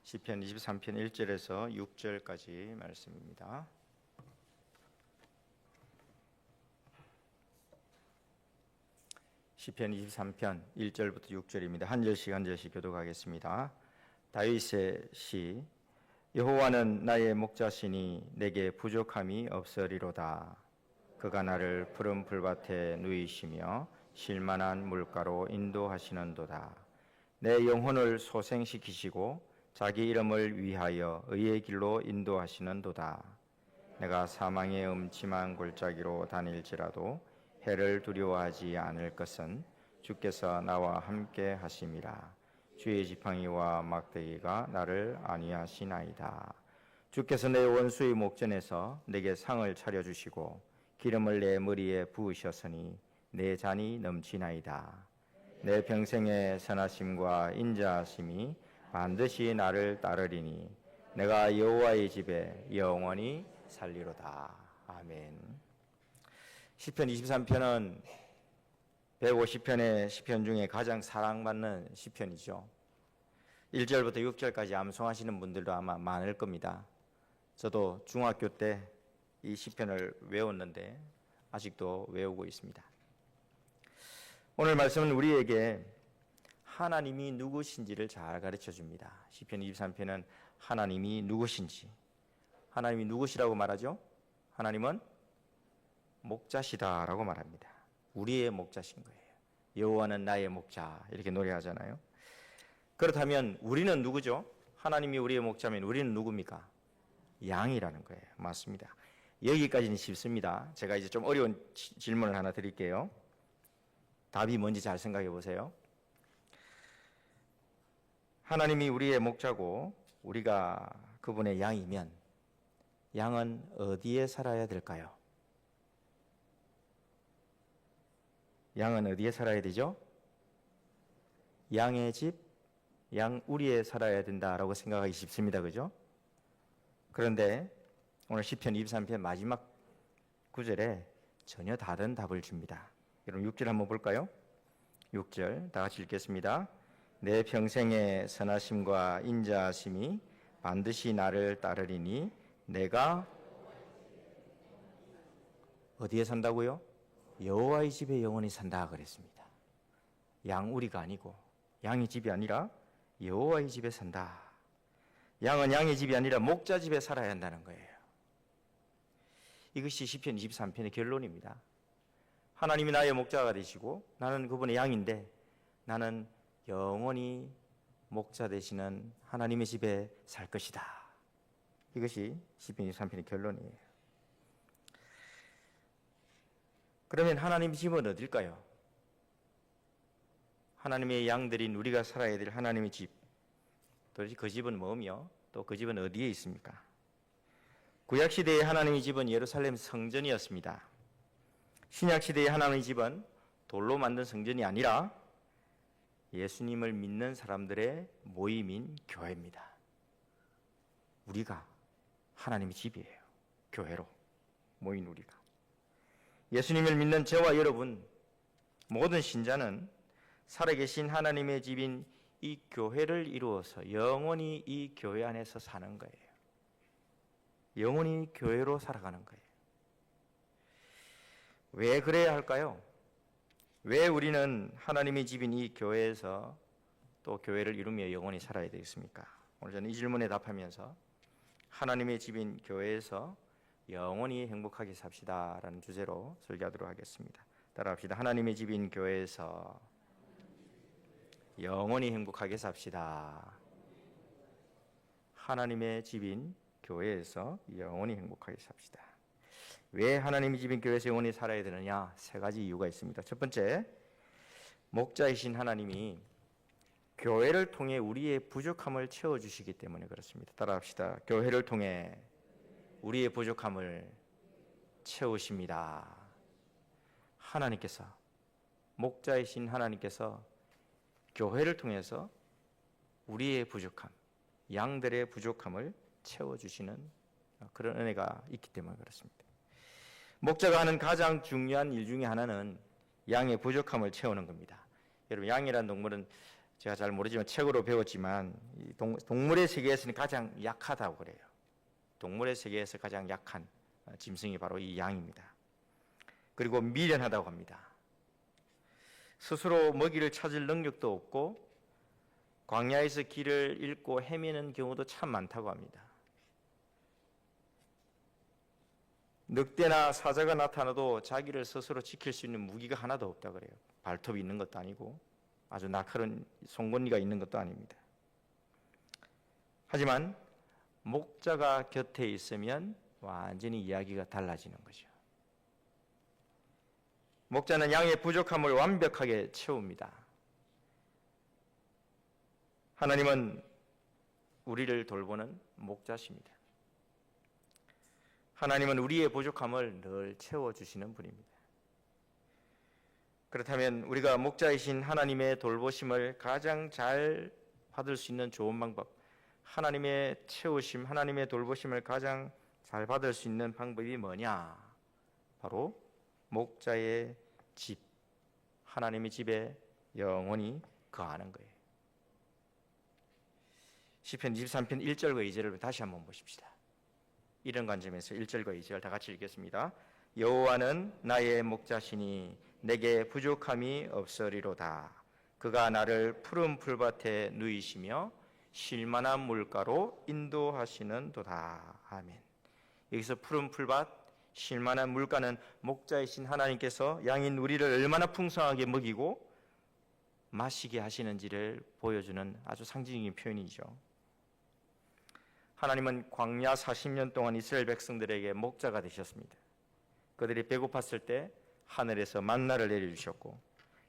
시편 23편 1절에서 6절까지 말씀입니다. 시편 23편 1절부터 6절입니다. 한 절씩 교독하겠습니다. 다윗의 시. 여호와는 나의 목자시니 내게 부족함이 없으리로다. 그가 나를 푸른 풀밭에 누이시며 쉴만한 물가로 인도하시는도다. 내 영혼을 소생시키시고 자기 이름을 위하여 의의 길로 인도하시는도다. 내가 사망의 음침한 골짜기로 다닐지라도 해를 두려워하지 않을 것은 주께서 나와 함께 하심이라. 주의 지팡이와 막대기가 나를 안위하시나이다. 주께서 내 원수의 목전에서 내게 상을 차려주시고 기름을 내 머리에 부으셨으니 내 잔이 넘치나이다. 내 평생의 선하심과 인자하심이 반드시 나를 따르리니 내가 여호와의 집에 영원히 살리로다. 아멘. 시편 23편은 150편의 시편 중에 가장 사랑받는 시편이죠. 1절부터 6절까지 암송하시는 분들도 아마 많을 겁니다. 저도 중학교 때 이 시편을 외웠는데 아직도 외우고 있습니다. 오늘 말씀은 우리에게 하나님이 누구신지를 잘 가르쳐 줍니다. 시편 23편은 하나님이 누구신지, 하나님이 누구시라고 말하죠? 하나님은 목자시다라고 말합니다. 우리의 목자신 거예요. 여호와는 나의 목자, 이렇게 노래하잖아요. 그렇다면 우리는 누구죠? 하나님이 우리의 목자면 우리는 누굽니까? 양이라는 거예요. 맞습니다. 여기까지는 쉽습니다. 제가 이제 좀 어려운 질문을 하나 드릴게요. 답이 뭔지 잘 생각해 보세요. 하나님이 우리의 목자고 우리가 그분의 양이면 양은 어디에 살아야 될까요? 양은 어디에 살아야 되죠? 양의 집, 양우리에 살아야 된다라고 생각하기 쉽습니다. 그죠? 그런데 오늘 시편 23편 마지막 구절에 전혀 다른 답을 줍니다. 여러분 6절 한번 볼까요? 6절 다 같이 읽겠습니다. 내 평생의 선하심과 인자하심이 반드시 나를 따르리니 내가 어디에 산다고요? 여호와의 집에 영원히 산다 그랬습니다. 양우리가 아니고 양의 집이 아니라 여호와의 집에 산다. 양은 양의 집이 아니라 목자 집에 살아야 한다는 거예요. 이것이 시편 23편의 결론입니다. 하나님이 나의 목자가 되시고 나는 그분의 양인데 나는 영원히 목자 되시는 하나님의 집에 살 것이다. 이것이 시편 23편의 결론이에요. 그러면 하나님의 집은 어딜까요? 하나님의 양들인 우리가 살아야 될 하나님의 집, 도대체 그 집은 뭐며 또 그 집은 어디에 있습니까? 구약시대의 하나님의 집은 예루살렘 성전이었습니다. 신약시대의 하나님의 집은 돌로 만든 성전이 아니라 예수님을 믿는 사람들의 모임인 교회입니다. 우리가 하나님의 집이에요. 교회로 모인 우리가. 예수님을 믿는 저와 여러분 모든 신자는 살아계신 하나님의 집인 이 교회를 이루어서 영원히 이 교회 안에서 사는 거예요. 영원히 교회로 살아가는 거예요. 왜 그래야 할까요? 왜 우리는 하나님의 집인 이 교회에서 또 교회를 이루며 영원히 살아야 되겠습니까? 오늘 저는 이 질문에 답하면서 하나님의 집인 교회에서 영원히 행복하게 삽시다 라는 주제로 설교하도록 하겠습니다. 따라합시다. 하나님의 집인 교회에서 영원히 행복하게 삽시다. 하나님의 집인 교회에서 영원히 행복하게 삽시다. 왜 하나님의 집인 교회에서 영원히 살아야 되느냐? 세 가지 이유가 있습니다. 첫 번째, 목자이신 하나님이 교회를 통해 우리의 부족함을 채워주시기 때문에 그렇습니다. 따라합시다. 교회를 통해 우리의 부족함을 채우십니다. 하나님께서, 목자이신 하나님께서 교회를 통해서 우리의 부족함, 양들의 부족함을 채워주시는 그런 은혜가 있기 때문에 그렇습니다. 목자가 하는 가장 중요한 일 중에 하나는 양의 부족함을 채우는 겁니다. 여러분, 양이라는 동물은 제가 잘 모르지만 책으로 배웠지만 이 동물의 세계에서는 가장 약하다고 그래요. 동물의 세계에서 가장 약한 짐승이 바로 이 양입니다. 그리고 미련하다고 합니다. 스스로 먹이를 찾을 능력도 없고 광야에서 길을 잃고 헤매는 경우도 참 많다고 합니다. 늑대나 사자가 나타나도 자기를 스스로 지킬 수 있는 무기가 하나도 없다 그래요. 발톱이 있는 것도 아니고 아주 날카로운 송곳니가 있는 것도 아닙니다. 하지만 목자가 곁에 있으면 완전히 이야기가 달라지는 거죠. 목자는 양의 부족함을 완벽하게 채웁니다. 하나님은 우리를 돌보는 목자십니다. 하나님은 우리의 부족함을 늘 채워주시는 분입니다. 그렇다면 우리가 목자이신 하나님의 돌보심을 가장 잘 받을 수 있는 좋은 방법, 하나님의 채우심, 하나님의 돌보심을 가장 잘 받을 수 있는 방법이 뭐냐? 바로 목자의 집, 하나님의 집에 영원히 거하는 거예요. 시편 23편 1절과 2절을 다시 한번 보십시다. 이런 관점에서 1절과 2절 다 같이 읽겠습니다. 여호와는 나의 목자시니 내게 부족함이 없으리로다. 그가 나를 푸른 풀밭에 누이시며 쉴만한 물가로 인도하시는도다. 아멘. 여기서 푸른 풀밭, 쉴만한 물가는 목자이신 하나님께서 양인 우리를 얼마나 풍성하게 먹이고 마시게 하시는지를 보여주는 아주 상징적인 표현이죠. 하나님은 광야 40년 동안 이스라엘 백성들에게 목자가 되셨습니다. 그들이 배고팠을 때 하늘에서 만나를 내려주셨고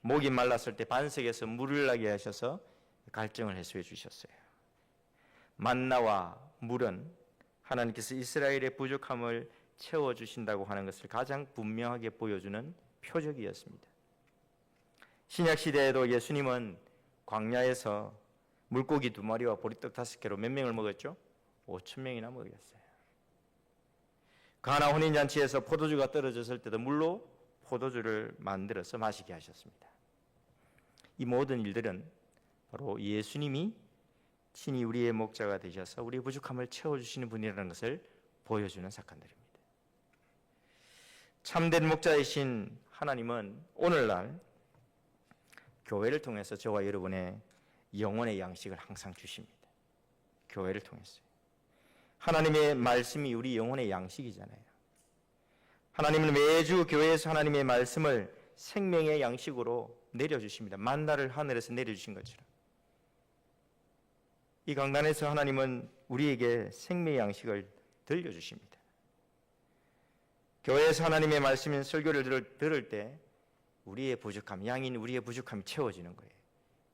목이 말랐을 때 반석에서 물을 나게 하셔서 갈증을 해소해 주셨어요. 만나와 물은 하나님께서 이스라엘의 부족함을 채워주신다고 하는 것을 가장 분명하게 보여주는 표적이었습니다. 신약시대에도 예수님은 광야에서 물고기 2마리와 보리떡 5개로 몇 명을 먹었죠? 5,000명이나 먹였어요. 가나 혼인잔치에서 포도주가 떨어졌을 때도 물로 포도주를 만들어서 마시게 하셨습니다. 이 모든 일들은 바로 예수님이 친히 우리의 목자가 되셔서 우리의 부족함을 채워주시는 분이라는 것을 보여주는 사건들입니다. 참된 목자이신 하나님은 오늘날 교회를 통해서 저와 여러분의 영혼의 양식을 항상 주십니다. 교회를 통해서요. 하나님의 말씀이 우리 영혼의 양식이잖아요. 하나님은 매주 교회에서 하나님의 말씀을 생명의 양식으로 내려주십니다. 만나를 하늘에서 내려주신 것처럼. 이 강단에서 하나님은 우리에게 생명의 양식을 들려주십니다. 교회에서 하나님의 말씀인 설교를 들을 때 우리의 부족함, 양인 우리의 부족함이 채워지는 거예요.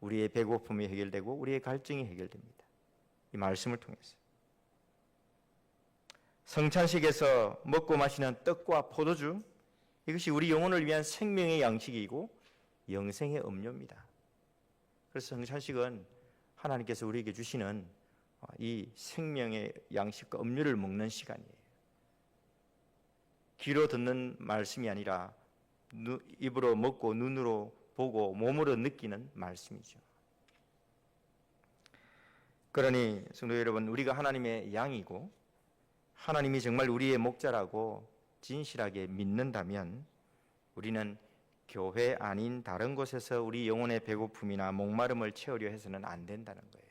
우리의 배고픔이 해결되고 우리의 갈증이 해결됩니다. 이 말씀을 통해서. 성찬식에서 먹고 마시는 떡과 포도주, 이것이 우리 영혼을 위한 생명의 양식이고 영생의 음료입니다. 그래서 성찬식은 하나님께서 우리에게 주시는 이 생명의 양식과 음료를 먹는 시간이에요. 귀로 듣는 말씀이 아니라 입으로 먹고 눈으로 보고 몸으로 느끼는 말씀이죠. 그러니 성도 여러분, 우리가 하나님의 양이고 하나님이 정말 우리의 목자라고 진실하게 믿는다면 우리는 교회 아닌 다른 곳에서 우리 영혼의 배고픔이나 목마름을 채우려 해서는 안 된다는 거예요.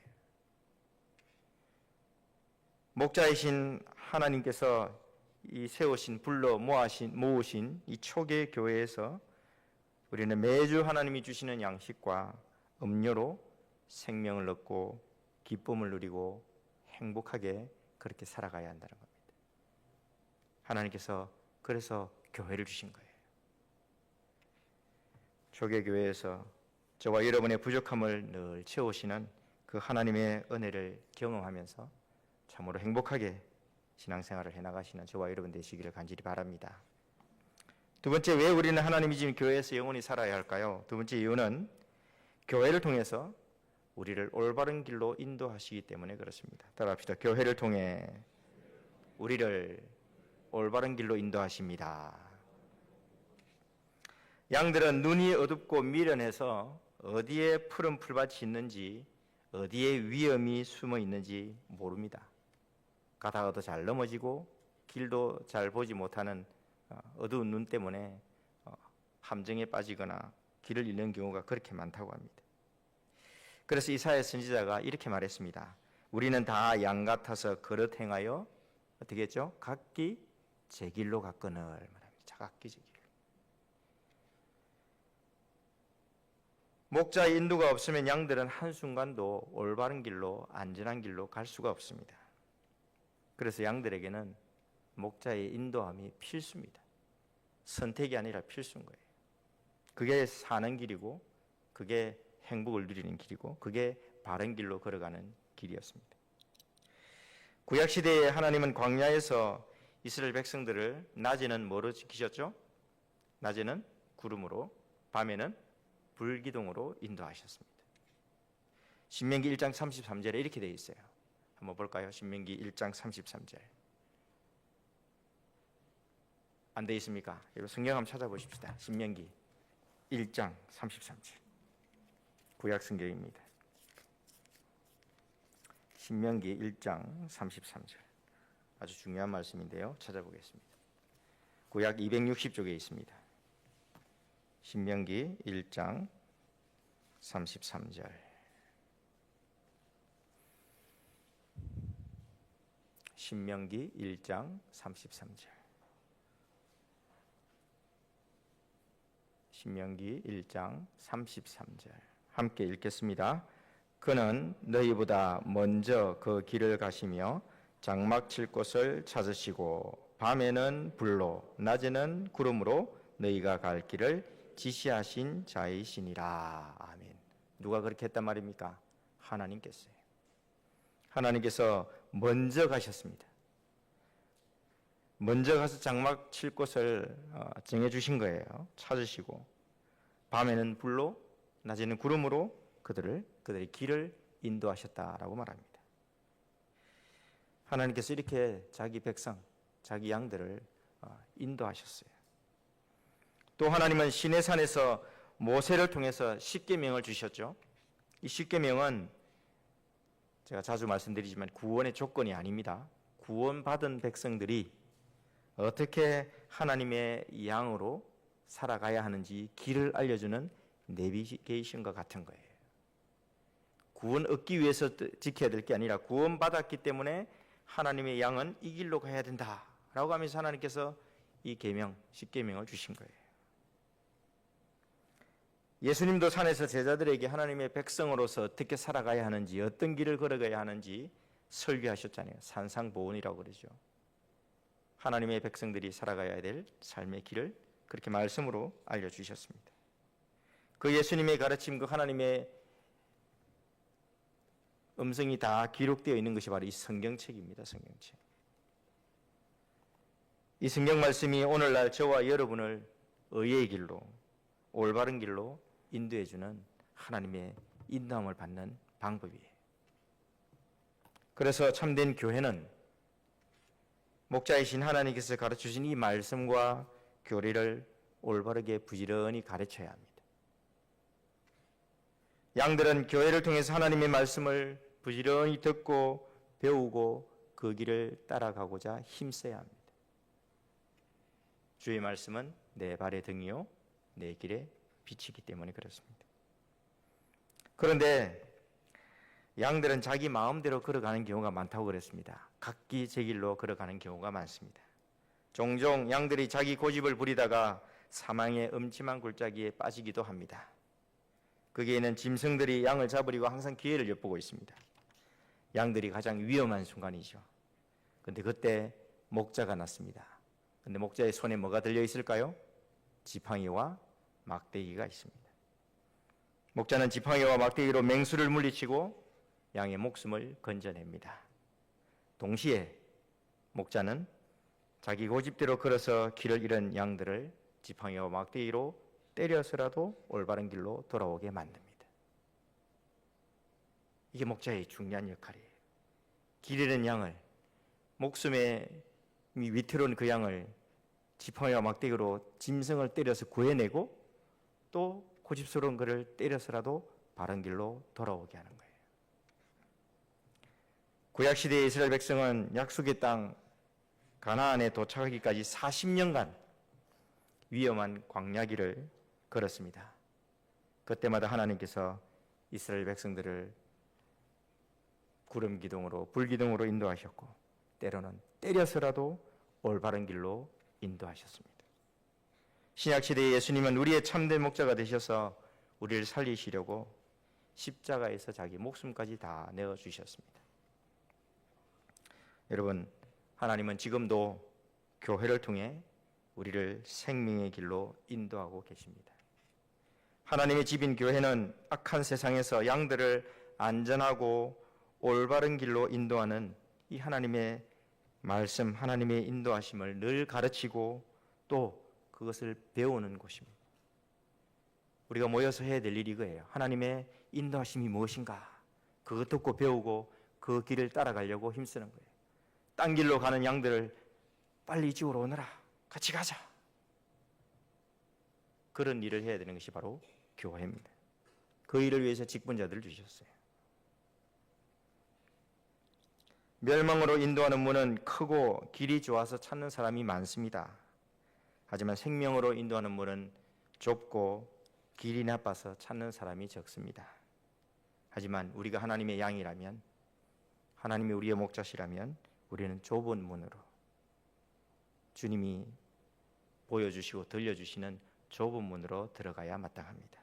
목자이신 하나님께서 이 세우신 불러 모으신 이 초계 교회에서 우리는 매주 하나님이 주시는 양식과 음료로 생명을 얻고 기쁨을 누리고 행복하게 그렇게 살아가야 한다는 겁니다. 하나님께서 그래서 교회를 주신 거예요. 초계 교회에서 저와 여러분의 부족함을 늘 채우시는 그 하나님의 은혜를 경험하면서 참으로 행복하게 신앙생활을 해나가시는 저와 여러분 되시기를 간절히 바랍니다. 두 번째, 왜 우리는 하나님이 지금 교회에서 영원히 살아야 할까요? 두 번째 이유는 교회를 통해서 우리를 올바른 길로 인도하시기 때문에 그렇습니다. 따라합시다. 교회를 통해 우리를 올바른 길로 인도하십니다. 양들은 눈이 어둡고 미련해서 어디에 푸른 풀밭이 있는지, 어디에 위험이 숨어 있는지 모릅니다. 가다가도 잘 넘어지고 길도 잘 보지 못하는 어두운 눈 때문에 함정에 빠지거나 길을 잃는 경우가 그렇게 많다고 합니다. 그래서 이사야 선지자가 이렇게 말했습니다. 우리는 다 양 같아서 그릇 행하여 어떻게 했죠? 각기 제 길로 갔거늘 말합니다. 각기 제 길. 목자의 인도가 없으면 양들은 한순간도 올바른 길로, 안전한 길로 갈 수가 없습니다. 그래서 양들에게는 목자의 인도함이 필수입니다. 선택이 아니라 필수인 거예요. 그게 사는 길이고, 그게 행복을 누리는 길이고, 그게 바른 길로 걸어가는 길이었습니다. 구약시대에 하나님은 광야에서 이스라엘 백성들을 낮에는 뭐로 지키셨죠? 낮에는 구름으로, 밤에는 불기둥으로 인도하셨습니다. 신명기 1장 33절에 이렇게 되어 있어요. 한번 볼까요? 신명기 1장 33절. 안 되어 있습니까? 여러분 성경 한번 찾아보십시다. 신명기 1장 33절. 구약 성경입니다. 신명기 1장 33절. 아주 중요한 말씀인데요. 찾아보겠습니다. 구약 260쪽에 있습니다. 신명기 1장 33절. 신명기 1장 33절. 신명기 1장 33절. 함께 읽겠습니다. 그는 너희보다 먼저 그 길을 가시며 장막 칠 곳을 찾으시고 밤에는 불로 낮에는 구름으로 너희가 갈 길을 지시하신 자이시니라. 아멘. 누가 그렇게 했단 말입니까? 하나님께서요. 하나님께서 먼저 가셨습니다. 먼저 가서 장막 칠 곳을 정해주신 거예요. 찾으시고 밤에는 불로 낮에는 구름으로 그들의 길을 인도하셨다라고 말합니다. 하나님께서 이렇게 자기 백성, 자기 양들을 인도하셨어요. 또 하나님은 시내산에서 모세를 통해서 십계명을 주셨죠. 이 십계명은 제가 자주 말씀드리지만 구원의 조건이 아닙니다. 구원받은 백성들이 어떻게 하나님의 양으로 살아가야 하는지 길을 알려주는 내비게이션과 같은 거예요. 구원 얻기 위해서 지켜야 될 게 아니라 구원받았기 때문에 하나님의 양은 이 길로 가야 된다라고 하면서 하나님께서 이 계명, 십계명을 주신 거예요. 예수님도 산에서 제자들에게 하나님의 백성으로서 어떻게 살아가야 하는지, 어떤 길을 걸어가야 하는지 설교하셨잖아요. 산상보훈이라고 그러죠. 하나님의 백성들이 살아가야 될 삶의 길을 그렇게 말씀으로 알려주셨습니다. 그 예수님의 가르침, 그 하나님의 음성이 다 기록되어 있는 것이 바로 이 성경책입니다. 성경책. 이 성경 말씀이 오늘날 저와 여러분을 의의 길로, 올바른 길로 인도해 주는 하나님의 인도함을 받는 방법이에요. 그래서 참된 교회는 목자이신 하나님께서 가르쳐주신 이 말씀과 교리를 올바르게 부지런히 가르쳐야 합니다. 양들은 교회를 통해서 하나님의 말씀을 부지런히 듣고 배우고 그 길을 따라가고자 힘써야 합니다. 주의 말씀은 내 발의 등이요 내 길에 빛이기 때문에 그렇습니다. 그런데 양들은 자기 마음대로 걸어가는 경우가 많다고 그랬습니다. 각기 제 길로 걸어가는 경우가 많습니다. 종종 양들이 자기 고집을 부리다가 사망의 음침한 골짜기에 빠지기도 합니다. 거기에는 짐승들이 양을 잡으려고 항상 기회를 엿보고 있습니다. 양들이 가장 위험한 순간이죠. 그런데 그때 목자가 났습니다. 그런데 목자의 손에 뭐가 들려 있을까요? 지팡이와 막대기가 있습니다. 목자는 지팡이와 막대기로 맹수를 물리치고 양의 목숨을 건져냅니다. 동시에 목자는 자기 고집대로 걸어서 길을 잃은 양들을 지팡이와 막대기로 때려서라도 올바른 길로 돌아오게 만듭니다. 이게 목자의 중요한 역할이에요. 길 잃은 양을, 목숨에 위태로운 그 양을 지팡이와 막대기로 짐승을 때려서 구해내고 또 고집스러운 그를 때려서라도 바른 길로 돌아오게 하는 거예요. 구약 시대의 이스라엘 백성은 약속의 땅 가나안에 도착하기까지 40년간 위험한 광야길을 걸었습니다. 그때마다 하나님께서 이스라엘 백성들을 구름 기둥으로 불 기둥으로 인도하셨고 때로는 때려서라도 올바른 길로 인도하셨습니다. 신약 시대의 예수님은 우리의 참된 목자가 되셔서 우리를 살리시려고 십자가에서 자기 목숨까지 다 내어 주셨습니다. 여러분, 하나님은 지금도 교회를 통해 우리를 생명의 길로 인도하고 계십니다. 하나님의 집인 교회는 악한 세상에서 양들을 안전하고 올바른 길로 인도하는 이 하나님의 말씀, 하나님의 인도하심을 늘 가르치고 또 그것을 배우는 곳입니다. 우리가 모여서 해야 될 일이 이거예요. 하나님의 인도하심이 무엇인가? 그것 듣고 배우고 그 길을 따라가려고 힘쓰는 거예요. 딴 길로 가는 양들을 빨리 이쪽으로 오너라. 같이 가자. 그런 일을 해야 되는 것이 바로 교회입니다. 그 일을 위해서 직분자들을 주셨어요. 멸망으로 인도하는 문은 크고 길이 좋아서 찾는 사람이 많습니다. 하지만 생명으로 인도하는 문은 좁고 길이 나빠서 찾는 사람이 적습니다. 하지만 우리가 하나님의 양이라면, 하나님이 우리의 목자시라면 우리는 좁은 문으로, 주님이 보여주시고 들려주시는 좁은 문으로 들어가야 마땅합니다.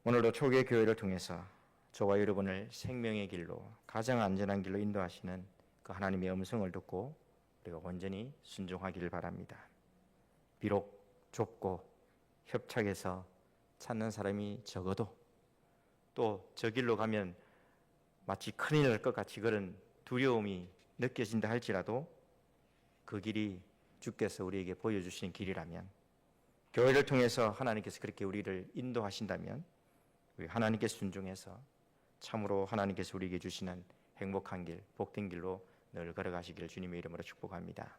오늘도 초기의 교회를 통해서 저와 여러분을 생명의 길로, 가장 안전한 길로 인도하시는 그 하나님의 음성을 듣고 우리가 온전히 순종하기를 바랍니다. 비록 좁고 협착해서 찾는 사람이 적어도 또 저 길로 가면 마치 큰일 날 것 같이 그런 두려움이 느껴진다 할지라도 그 길이 주께서 우리에게 보여주시는 길이라면, 교회를 통해서 하나님께서 그렇게 우리를 인도하신다면 우리 하나님께 순종해서 참으로 하나님께서 우리에게 주시는 행복한 길, 복된 길로 늘 걸어가시기를 주님의 이름으로 축복합니다.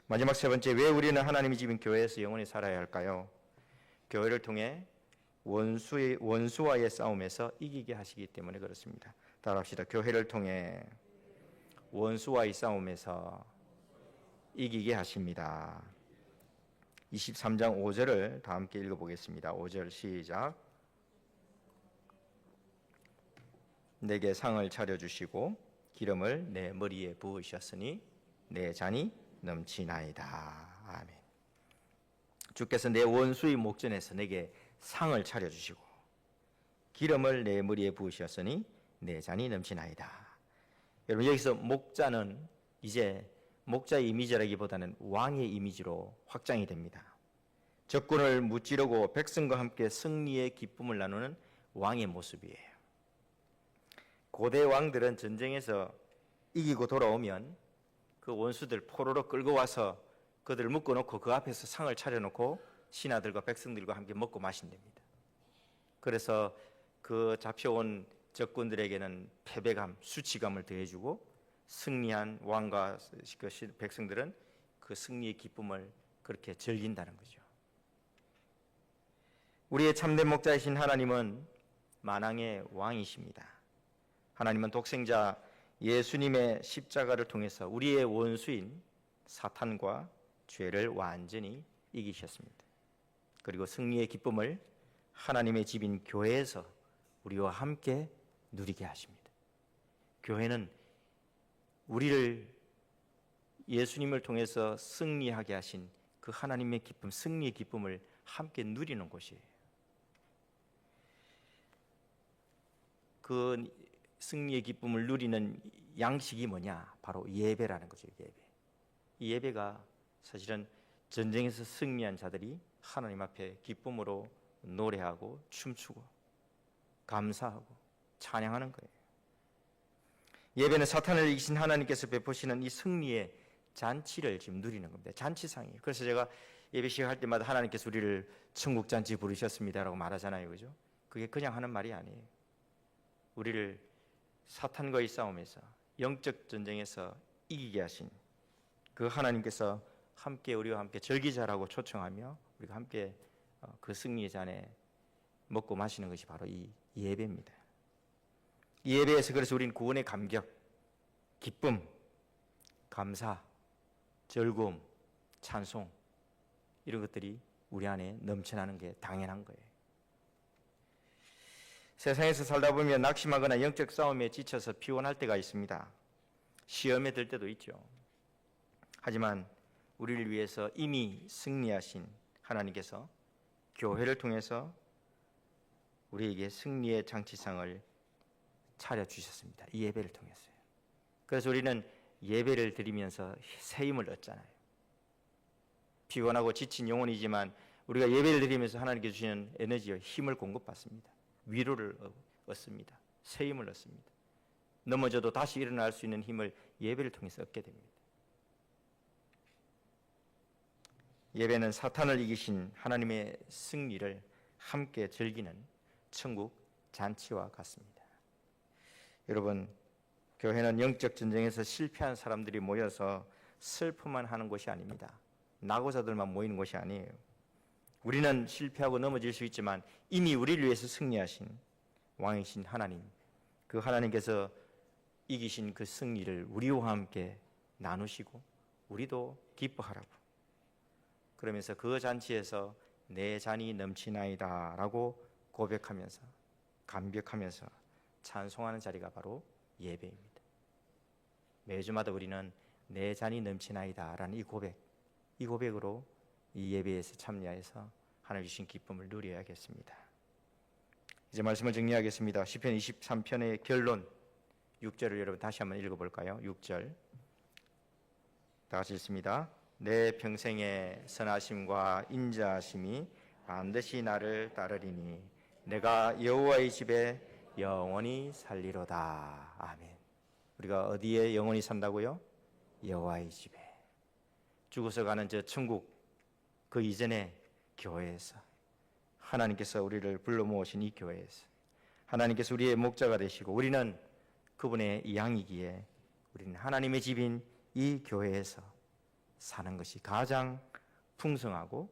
마지막 세 번째, 왜 우리는 하나님의 집인 교회에서 영원히 살아야 할까요? 교회를 통해 원수와의 싸움에서 이기게 하시기 때문에 그렇습니다. 따라합시다. 교회를 통해 원수와의 싸움에서 이기게 하십니다. 23장 5절을 다 함께 읽어보겠습니다. 5절 시작. 내게 상을 차려주시고 기름을 내 머리에 부으셨으니 내 잔이 넘치나이다. 아멘. 주께서 내 원수의 목전에서 내게 상을 차려주시고 기름을 내 머리에 부으셨으니 내 잔이 넘치나이다. 여러분, 여기서 목자는 이제 목자의 이미지라기보다는 왕의 이미지로 확장이 됩니다. 적군을 무찌르고 백성과 함께 승리의 기쁨을 나누는 왕의 모습이에요. 고대 왕들은 전쟁에서 이기고 돌아오면 그 원수들 포로로 끌고 와서 그들을 묶어놓고 그 앞에서 상을 차려놓고 신하들과 백성들과 함께 먹고 마신답니다. 그래서 그 잡혀온 적군들에게는 패배감, 수치감을 더해주고 승리한 왕과 그 백성들은 그 승리의 기쁨을 그렇게 즐긴다는 거죠. 우리의 참된 목자이신 하나님은 만왕의 왕이십니다. 하나님은 독생자 예수님의 십자가를 통해서 우리의 원수인 사탄과 죄를 완전히 이기셨습니다. 그리고 승리의 기쁨을 하나님의 집인 교회에서 우리와 함께 누리게 하십니다. 교회는 우리를 예수님을 통해서 승리하게 하신 그 하나님의 기쁨, 승리의 기쁨을 함께 누리는 곳이에요. 그 승리의 기쁨을 누리는 양식이 뭐냐? 바로 예배라는 거죠. 이 예배가 사실은 전쟁에서 승리한 자들이 하나님 앞에 기쁨으로 노래하고 춤추고 감사하고 찬양하는 거예요. 예배는 사탄을 이기신 하나님께서 베푸시는 이 승리의 잔치를 지금 누리는 겁니다. 잔치상이에요. 그래서 제가 예배 시작할 때마다 하나님께서 우리를 천국 잔치 부르셨습니다라고 말하잖아요. 그죠? 그게 그냥 하는 말이 아니에요. 우리를 사탄과의 싸움에서, 영적 전쟁에서 이기게 하신 그 하나님께서 함께 우리와 함께 절기자라고 초청하며 우리가 함께 그 승리의 잔에 먹고 마시는 것이 바로 이 예배입니다. 이 예배에서 그래서 우리는 구원의 감격, 기쁨, 감사, 즐거움, 찬송 이런 것들이 우리 안에 넘쳐나는 게 당연한 거예요. 세상에서 살다 보면 낙심하거나 영적 싸움에 지쳐서 피곤할 때가 있습니다. 시험에 들 때도 있죠. 하지만 우리를 위해서 이미 승리하신 하나님께서 교회를 통해서 우리에게 승리의 장치상을 차려주셨습니다. 이 예배를 통해서요. 그래서 우리는 예배를 드리면서 새 힘을 얻잖아요. 피곤하고 지친 영혼이지만 우리가 예배를 드리면서 하나님께 주시는 에너지와 힘을 공급받습니다. 위로를 얻습니다. 새 힘을 얻습니다. 넘어져도 다시 일어날 수 있는 힘을 예배를 통해서 얻게 됩니다. 예배는 사탄을 이기신 하나님의 승리를 함께 즐기는 천국 잔치와 같습니다. 여러분, 교회는 영적 전쟁에서 실패한 사람들이 모여서 슬퍼만 하는 곳이 아닙니다. 낙오자들만 모이는 곳이 아니에요. 우리는 실패하고 넘어질 수 있지만 이미 우리를 위해서 승리하신 왕이신 하나님, 그 하나님께서 이기신 그 승리를 우리와 함께 나누시고 우리도 기뻐하라고, 그러면서 그 잔치에서 내 잔이 넘치나이다 라고 고백하면서 감격하면서 찬송하는 자리가 바로 예배입니다. 매주마다 우리는 내 잔이 넘치나이다 라는 이 고백으로 이 예배에서 참여해서 하나님 주신 기쁨을 누려야겠습니다. 이제 말씀을 정리하겠습니다. 시편 23편의 결론 6절을 여러분 다시 한번 읽어볼까요? 6절 다 같이 읽습니다. 내 평생의 선하심과 인자하심이 반드시 나를 따르리니 내가 여호와의 집에 영원히 살리로다. 아멘. 우리가 어디에 영원히 산다고요? 여호와의 집에. 죽어서 가는 저 천국 그 이전에 교회에서 하나님께서 우리를 불러 모으신 이 교회에서 하나님께서 우리의 목자가 되시고 우리는 그분의 양이기에 우리는 하나님의 집인 이 교회에서 사는 것이 가장 풍성하고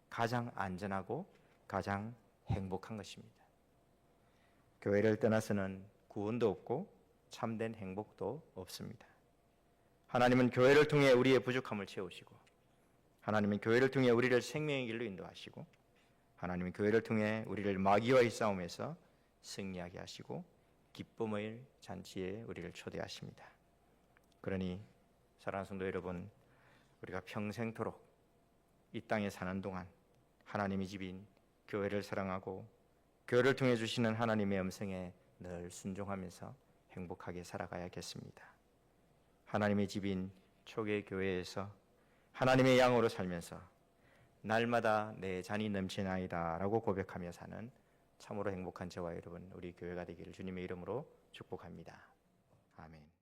가장 안전하고 가장 행복한 것입니다. 교회를 떠나서는 구원도 없고 참된 행복도 없습니다. 하나님은 교회를 통해 우리의 부족함을 채우시고 하나님은 교회를 통해 우리를 생명의 길로 인도하시고 하나님은 교회를 통해 우리를 마귀와의 싸움에서 승리하게 하시고 기쁨의 잔치에 우리를 초대하십니다. 그러니 사랑하는 성도 여러분, 우리가 평생토록 이 땅에 사는 동안 하나님의 집인 교회를 사랑하고 교회를 통해 주시는 하나님의 음성에 늘 순종하면서 행복하게 살아가야겠습니다. 하나님의 집인 초계 교회에서 하나님의 양으로 살면서 날마다 내 잔이 넘치나이다 라고 고백하며 사는 참으로 행복한 저와 여러분, 우리 교회가 되기를 주님의 이름으로 축복합니다. 아멘.